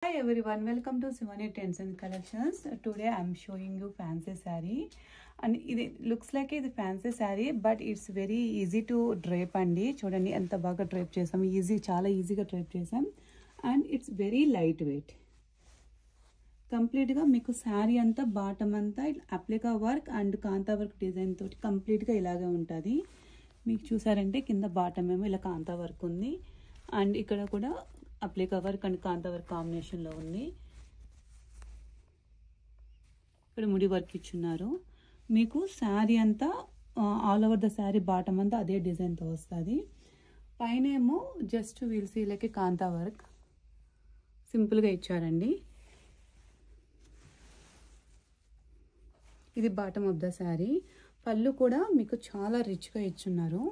Hi everyone, welcome to Simone Trends and Collections. Today I'm showing you fancy saree, and it looks like a fancy saree, but it's very easy to drape andi. Chodandi enta baga drape chesam, chala easy ga drape chesam, and it's very lightweight. Complete ga meeku saree anta bottom anta applica work and kanta work design toti complete ga ilage untadi. Meeku chusarante kinda bottom emo ila kanta work undi, and ikkada kuda applique work and kantha work కాంబినేషన్లో ఉంది. ఇక్కడ ముడి work ఇచ్చున్నారు. మీకు శారీ అంతా all over the sari bottom అంతా అదే డిజైన్తో వస్తుంది. పైన ఏమో జస్ట్ వీల్సీలకి కాంతా వర్క్ సింపుల్గా ఇచ్చారండి. ఇది బాటమ్ ఆఫ్ ద శారీ. పళ్ళు కూడా మీకు చాలా రిచ్గా ఇచ్చున్నారు.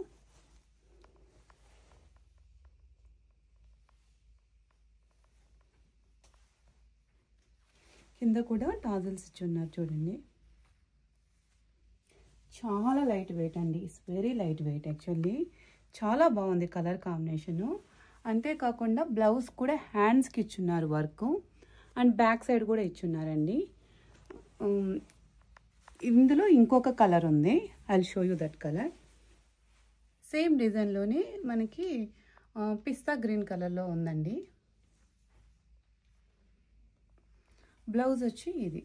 కింద కూడా టాజల్స్ ఇచ్చున్నారు చూడండి. చాలా లైట్ వెయిట్ అండి. It's very light weight actually. చాలా బాగుంది కలర్ కాంబినేషను. అంతేకాకుండా బ్లౌజ్ కూడా హ్యాండ్స్కి ఇచ్చున్నారు వర్క్, అండ్ బ్యాక్ సైడ్ కూడా ఇచ్చున్నారండి. ఇందులో ఇంకొక కలర్ ఉంది, I will show you that colour. Same డిజైన్లోనే మనకి పిస్తా గ్రీన్ కలర్లో ఉందండి. బ్లౌజ్ వచ్చి ఇది.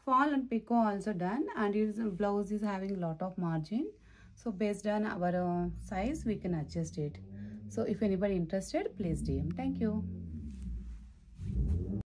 Fall and picot also done, and its blouse is having lot of margin, so based on our size we can adjust it. So if anybody interested, please DM. Thank you.